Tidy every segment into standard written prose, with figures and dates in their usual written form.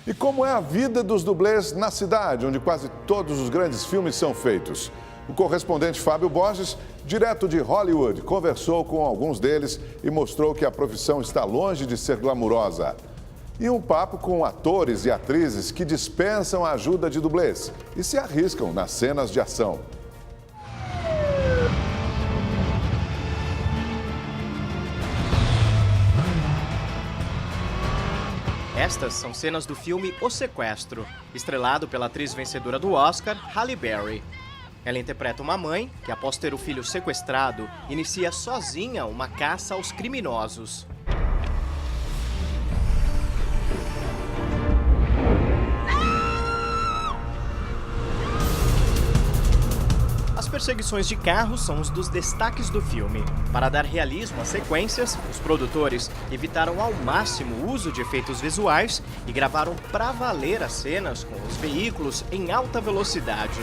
E como é a vida dos dublês na cidade, onde quase todos os grandes filmes são feitos? O correspondente Fábio Borges, direto de Hollywood, conversou com alguns deles e mostrou que a profissão está longe de ser glamurosa. E um papo com atores e atrizes que dispensam a ajuda de dublês e se arriscam nas cenas de ação. Estas são cenas do filme O Sequestro, estrelado pela atriz vencedora do Oscar, Halle Berry. Ela interpreta uma mãe que, após ter o filho sequestrado, inicia sozinha uma caça aos criminosos. As perseguições de carros são um dos destaques do filme. Para dar realismo às sequências, os produtores evitaram ao máximo o uso de efeitos visuais e gravaram pra valer as cenas com os veículos em alta velocidade.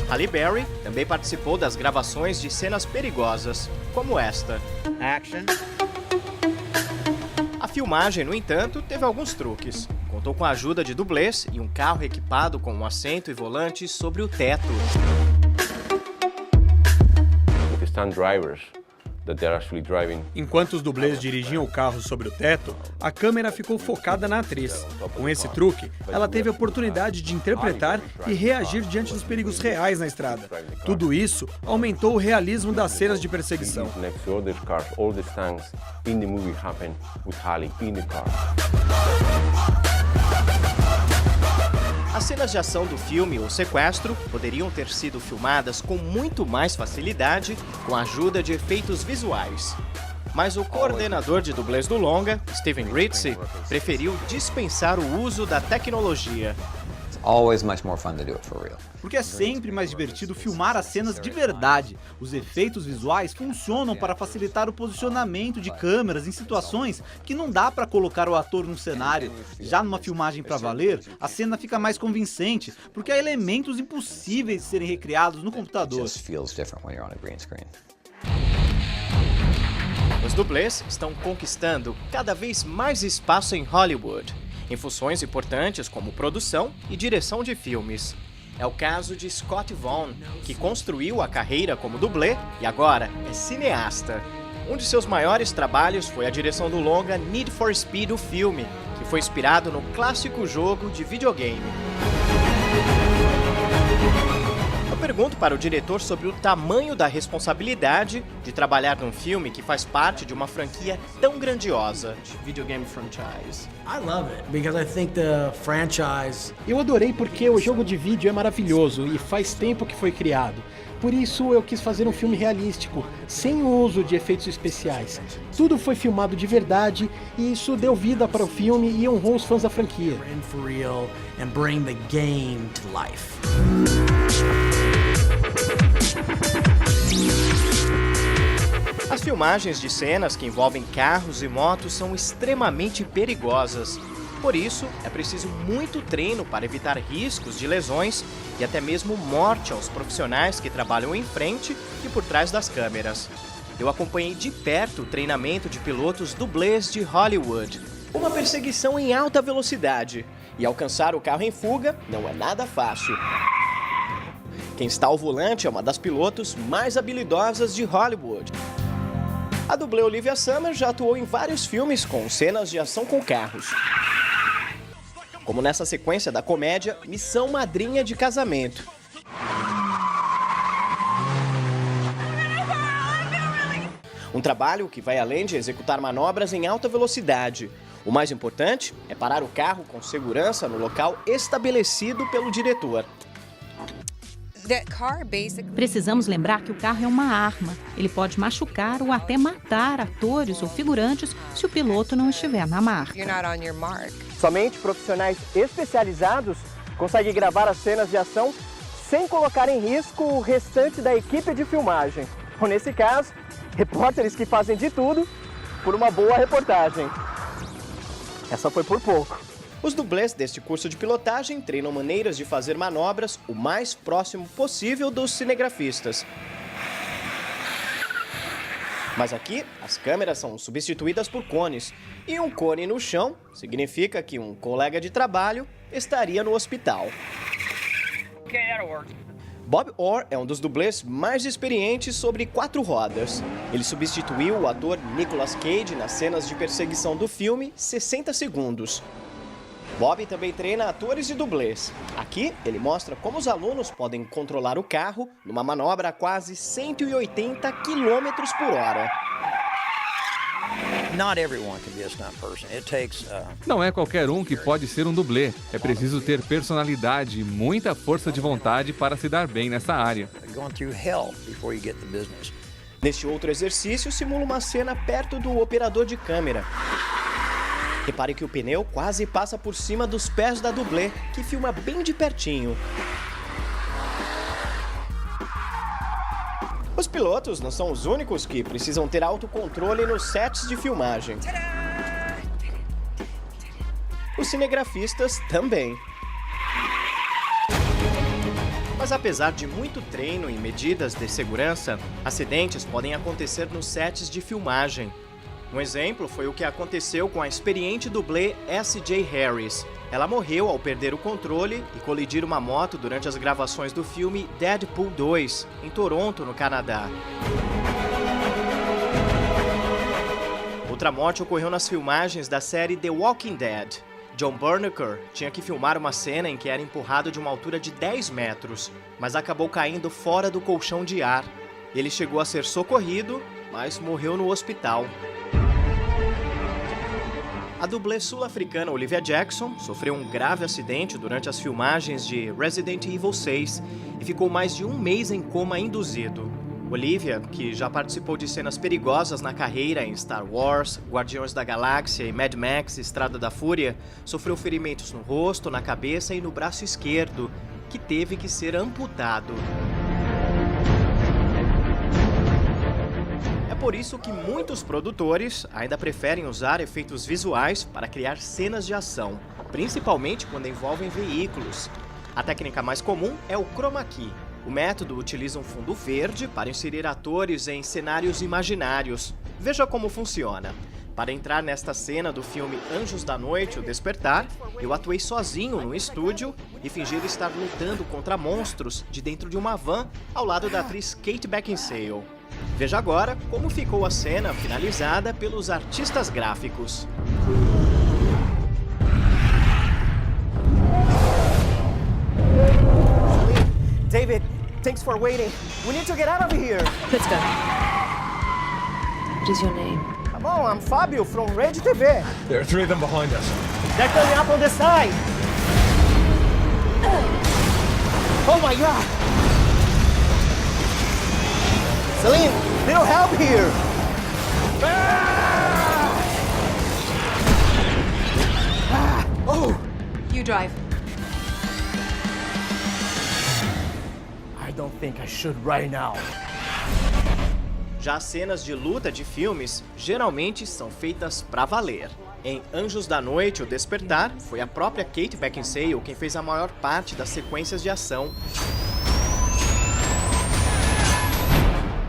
Halle Berry também participou das gravações de cenas perigosas, como esta. Action. A filmagem, no entanto, teve alguns truques. Contou com a ajuda de dublês e um carro equipado com um assento e volante sobre o teto. Enquanto os dublês dirigiam o carro sobre o teto, a câmera ficou focada na atriz. Com esse truque, ela teve a oportunidade de interpretar e reagir diante dos perigos reais na estrada. Tudo isso aumentou o realismo das cenas de perseguição. As cenas de ação do filme O Sequestro poderiam ter sido filmadas com muito mais facilidade com a ajuda de efeitos visuais. Mas o coordenador de dublês do longa, Steven Ritchie, preferiu dispensar o uso da tecnologia. Porque é sempre mais divertido filmar as cenas de verdade. Os efeitos visuais funcionam para facilitar o posicionamento de câmeras em situações que não dá para colocar o ator num cenário. Já numa filmagem para valer, a cena fica mais convincente, porque há elementos impossíveis de serem recriados no computador. Os dublês estão conquistando cada vez mais espaço em Hollywood, em funções importantes como produção e direção de filmes. É o caso de Scott Vaughn, que construiu a carreira como dublê e agora é cineasta. Um de seus maiores trabalhos foi a direção do longa Need for Speed, o filme, que foi inspirado no clássico jogo de videogame. Eu pergunto para o diretor sobre o tamanho da responsabilidade de trabalhar num filme que faz parte de uma franquia tão grandiosa. Videogame franchise. Eu adorei porque o jogo de vídeo é maravilhoso e faz tempo que foi criado. Por isso eu quis fazer um filme realístico, sem o uso de efeitos especiais. Tudo foi filmado de verdade e isso deu vida para o filme e honrou os fãs da franquia. As filmagens de cenas que envolvem carros e motos são extremamente perigosas. Por isso, é preciso muito treino para evitar riscos de lesões e até mesmo morte aos profissionais que trabalham em frente e por trás das câmeras. Eu acompanhei de perto o treinamento de pilotos dublês de Hollywood. Uma perseguição em alta velocidade. E alcançar o carro em fuga não é nada fácil. Quem está ao volante é uma das pilotos mais habilidosas de Hollywood. A dublê Olivia Summer já atuou em vários filmes com cenas de ação com carros. Como nessa sequência da comédia Missão Madrinha de Casamento. Um trabalho que vai além de executar manobras em alta velocidade. O mais importante é parar o carro com segurança no local estabelecido pelo diretor. Precisamos lembrar que o carro é uma arma. Ele pode machucar ou até matar atores ou figurantes se o piloto não estiver na marca. Somente profissionais especializados conseguem gravar as cenas de ação sem colocar em risco o restante da equipe de filmagem. Ou nesse caso, repórteres que fazem de tudo por uma boa reportagem. Essa foi por pouco. Os dublês deste curso de pilotagem treinam maneiras de fazer manobras o mais próximo possível dos cinegrafistas. Mas aqui, as câmeras são substituídas por cones. E um cone no chão significa que um colega de trabalho estaria no hospital. Bob Orr é um dos dublês mais experientes sobre 4 rodas. Ele substituiu o ator Nicolas Cage nas cenas de perseguição do filme 60 Segundos. Bob também treina atores e dublês. Aqui, ele mostra como os alunos podem controlar o carro numa manobra a quase 180 km por hora. Não é qualquer um que pode ser um dublê. É preciso ter personalidade e muita força de vontade para se dar bem nessa área. Neste outro exercício, simula uma cena perto do operador de câmera. Repare que o pneu quase passa por cima dos pés da dublê, que filma bem de pertinho. Os pilotos não são os únicos que precisam ter autocontrole nos sets de filmagem. Os cinegrafistas também. Mas apesar de muito treino e medidas de segurança, acidentes podem acontecer nos sets de filmagem. Um exemplo foi o que aconteceu com a experiente dublê S.J. Harris. Ela morreu ao perder o controle e colidir uma moto durante as gravações do filme Deadpool 2, em Toronto, no Canadá. Outra morte ocorreu nas filmagens da série The Walking Dead. John Berneker tinha que filmar uma cena em que era empurrado de uma altura de 10 metros, mas acabou caindo fora do colchão de ar. Ele chegou a ser socorrido, mas morreu no hospital. A dublê sul-africana Olivia Jackson sofreu um grave acidente durante as filmagens de Resident Evil 6 e ficou mais de um mês em coma induzido. Olivia, que já participou de cenas perigosas na carreira em Star Wars, Guardiões da Galáxia e Mad Max Estrada da Fúria, sofreu ferimentos no rosto, na cabeça e no braço esquerdo, que teve que ser amputado. É por isso que muitos produtores ainda preferem usar efeitos visuais para criar cenas de ação, principalmente quando envolvem veículos. A técnica mais comum é o chroma key. O método utiliza um fundo verde para inserir atores em cenários imaginários. Veja como funciona. Para entrar nesta cena do filme Anjos da Noite, O Despertar, eu atuei sozinho no estúdio e fingi estar lutando contra monstros de dentro de uma van ao lado da atriz Kate Beckinsale. Veja agora como ficou a cena finalizada pelos artistas gráficos. David, thanks for waiting. We need to get out of here. Let's go. What is your name? Come on, I'm Fabio from Rede TV. There are 3 of them behind us. They're coming up on the side. Oh my God. Celine, little help here. Oh! You drive. I don't think I should right now. Já as cenas de luta de filmes geralmente são feitas pra valer. Em Anjos da Noite, O Despertar, foi a própria Kate Beckinsale quem fez a maior parte das sequências de ação.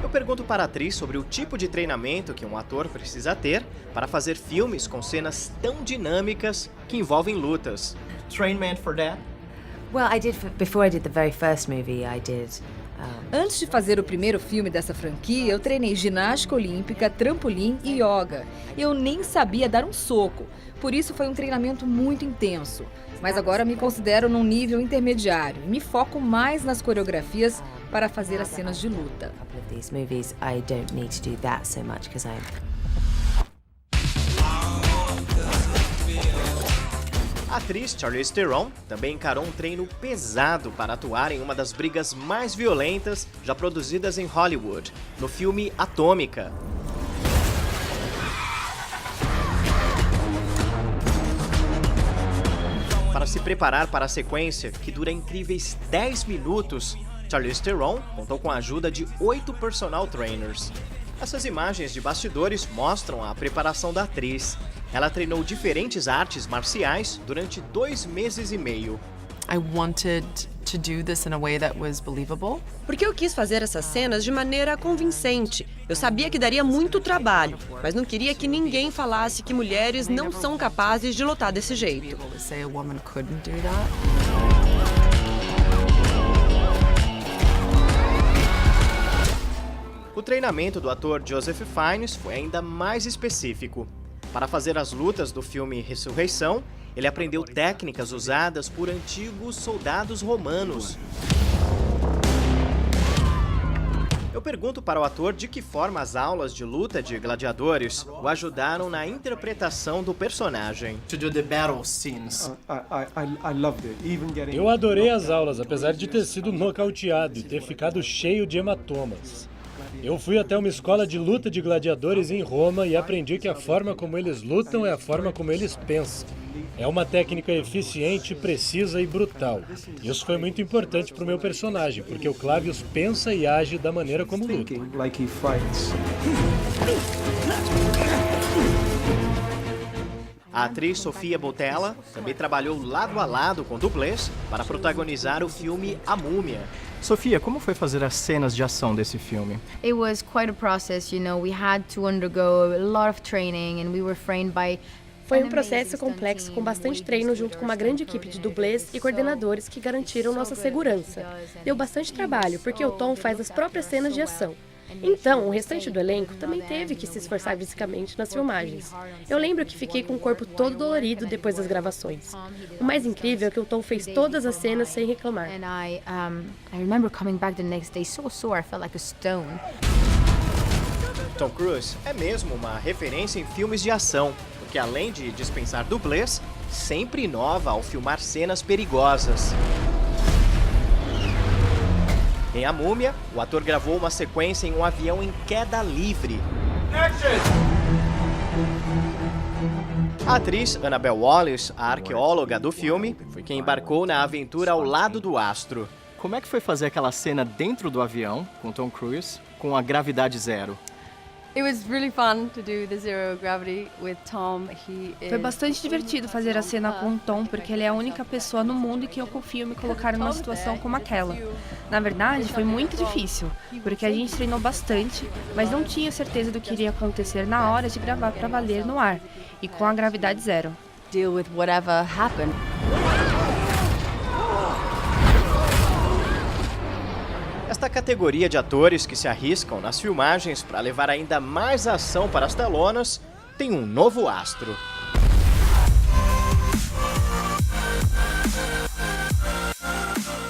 Eu pergunto para a atriz sobre o tipo de treinamento que um ator precisa ter para fazer filmes com cenas tão dinâmicas que envolvem lutas. Trainment for that? Well, before I did the very first movie, I did. Antes de fazer o primeiro filme dessa franquia, eu treinei ginástica olímpica, trampolim e yoga. Eu nem sabia dar um soco, por isso foi um treinamento muito intenso. Mas agora me considero num nível intermediário e me foco mais nas coreografias para fazer as cenas de luta. A atriz Charlize Theron também encarou um treino pesado para atuar em uma das brigas mais violentas já produzidas em Hollywood, no filme Atômica. Para se preparar para a sequência, que dura incríveis 10 minutos, Charlize Theron contou com a ajuda de 8 personal trainers. Essas imagens de bastidores mostram a preparação da atriz. Ela treinou diferentes artes marciais durante 2 meses e meio. I wanted Porque eu quis fazer essas cenas de maneira convincente. Eu sabia que daria muito trabalho, mas não queria que ninguém falasse que mulheres não são capazes de lutar desse jeito. O treinamento do ator Joseph Fiennes foi ainda mais específico. Para fazer as lutas do filme Ressurreição, ele aprendeu técnicas usadas por antigos soldados romanos. Eu pergunto para o ator de que forma as aulas de luta de gladiadores o ajudaram na interpretação do personagem. Eu adorei as aulas, apesar de ter sido nocauteado e ter ficado cheio de hematomas. Eu fui até uma escola de luta de gladiadores em Roma e aprendi que a forma como eles lutam é a forma como eles pensam. É uma técnica eficiente, precisa e brutal. Isso foi muito importante para o meu personagem, porque o Clavius pensa e age da maneira como luta. A atriz Sofia Boutella também trabalhou lado a lado com dublês para protagonizar o filme A Múmia. Sofia, como foi fazer as cenas de ação desse filme? It was quite a process, you know. We had to undergo a lot of training and we were trained by Foi um processo complexo com bastante treino junto com uma grande equipe de dublês e coordenadores que garantiram nossa segurança. Deu bastante trabalho, porque o Tom faz as próprias cenas de ação. Então, o restante do elenco também teve que se esforçar fisicamente nas filmagens. Eu lembro que fiquei com o corpo todo dolorido depois das gravações. O mais incrível é que o Tom fez todas as cenas sem reclamar. I remember coming back the next day so sore, I felt like a stone. Tom Cruise é mesmo uma referência em filmes de ação, porque além de dispensar dublês, sempre inova ao filmar cenas perigosas. Em A Múmia, o ator gravou uma sequência em um avião em queda livre. A atriz Annabelle Wallis, a arqueóloga do filme, foi quem embarcou na aventura ao lado do astro. Como é que foi fazer aquela cena dentro do avião, com Tom Cruise, com a gravidade zero? Foi bastante divertido fazer a cena com o Tom, porque ele é a única pessoa no mundo em que eu confio em me colocar numa situação como aquela. Na verdade, foi muito difícil, porque a gente treinou bastante, mas não tinha certeza do que iria acontecer na hora de gravar para valer no ar, e com a gravidade zero. Deal with whatever happened. Esta categoria de atores que se arriscam nas filmagens para levar ainda mais ação para as telonas tem um novo astro.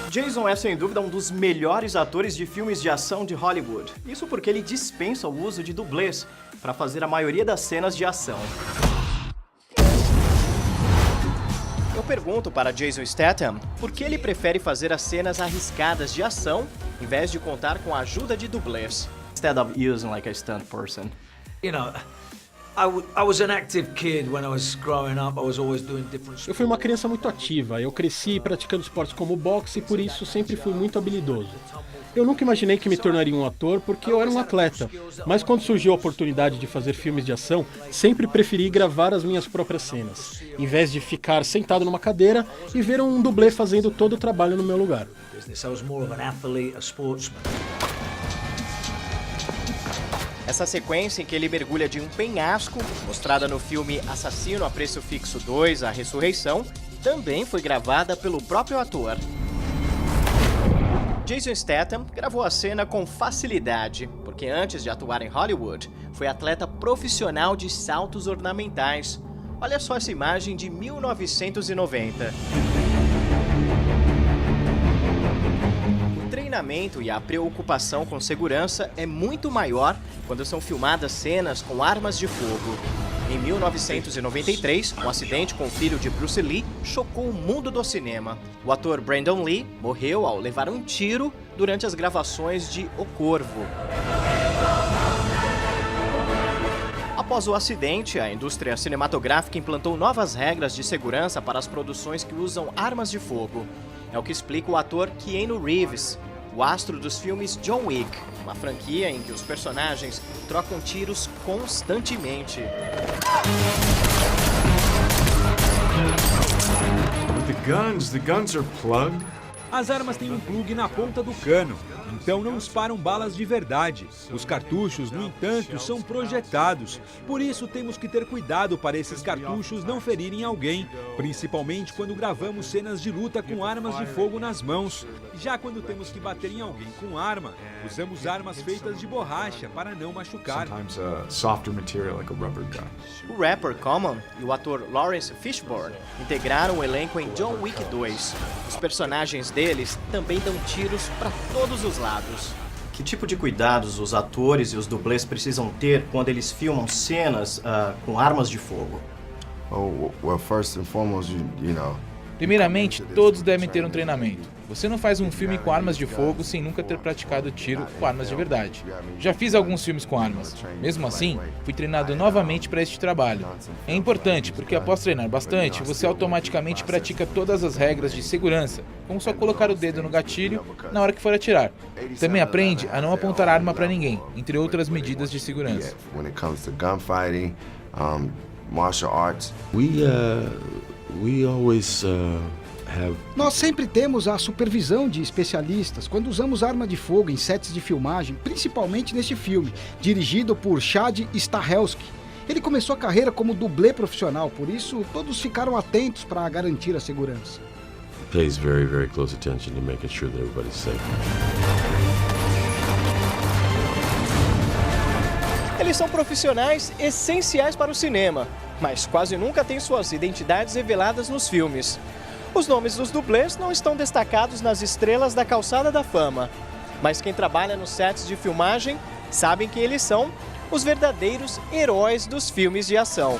Jason é sem dúvida um dos melhores atores de filmes de ação de Hollywood. Isso porque ele dispensa o uso de dublês para fazer a maioria das cenas de ação. Eu pergunto para Jason Statham por que ele prefere fazer as cenas arriscadas de ação em vez de contar com a ajuda de dublês. Instead of using like a stunt person. You know, I was an active kid when I was growing up. I was always doing different sports. Eu fui uma criança muito ativa. Eu cresci praticando esportes como boxe e por isso sempre fui muito habilidoso. Eu nunca imaginei que me tornaria um ator porque eu era um atleta, mas quando surgiu a oportunidade de fazer filmes de ação, sempre preferi gravar as minhas próprias cenas, em vez de ficar sentado numa cadeira e ver um dublê fazendo todo o trabalho no meu lugar. Essa sequência em que ele mergulha de um penhasco, mostrada no filme Assassino a Preço Fixo 2, A Ressurreição, também foi gravada pelo próprio ator. Jason Statham gravou a cena com facilidade, porque antes de atuar em Hollywood, foi atleta profissional de saltos ornamentais. Olha só essa imagem de 1990. O treinamento e a preocupação com segurança é muito maior quando são filmadas cenas com armas de fogo. Em 1993, um acidente com o filho de Bruce Lee chocou o mundo do cinema. O ator Brandon Lee morreu ao levar um tiro durante as gravações de O Corvo. Após o acidente, a indústria cinematográfica implantou novas regras de segurança para as produções que usam armas de fogo. É o que explica o ator Keanu Reeves, o astro dos filmes John Wick, uma franquia em que os personagens trocam tiros constantemente. The guns are plugged. As armas têm um plug na ponta do cano, então não disparam balas de verdade. Os cartuchos, no entanto, são projetados. Por isso temos que ter cuidado para esses cartuchos não ferirem alguém, principalmente quando gravamos cenas de luta com armas de fogo nas mãos. Já quando temos que bater em alguém com arma, usamos armas feitas de borracha para não machucar. O rapper Common e o ator Lawrence Fishburne integraram o elenco em John Wick 2. Os personagens deles também dão tiros para todos os lados. Que tipo de cuidados os atores e os dublês precisam ter quando eles filmam cenas com armas de fogo? First and foremost, you know. Primeiramente, todos devem ter um treinamento. Você não faz um filme com armas de fogo sem nunca ter praticado tiro com armas de verdade. Já fiz alguns filmes com armas. Mesmo assim, fui treinado novamente para este trabalho. É importante porque após treinar bastante, você automaticamente pratica todas as regras de segurança, como só colocar o dedo no gatilho na hora que for atirar. Também aprende a não apontar arma para ninguém, entre outras medidas de segurança. Martial arts. Nós sempre temos a supervisão de especialistas quando usamos arma de fogo em sets de filmagem, principalmente neste filme, dirigido por Chad Stahelski. Ele começou a carreira como dublê profissional, por isso todos ficaram atentos para garantir a segurança. Pays very close attention to making sure that everybody's safe. Eles são profissionais essenciais para o cinema, mas quase nunca têm suas identidades reveladas nos filmes. Os nomes dos dublês não estão destacados nas estrelas da calçada da fama, mas quem trabalha nos sets de filmagem sabem que eles são os verdadeiros heróis dos filmes de ação.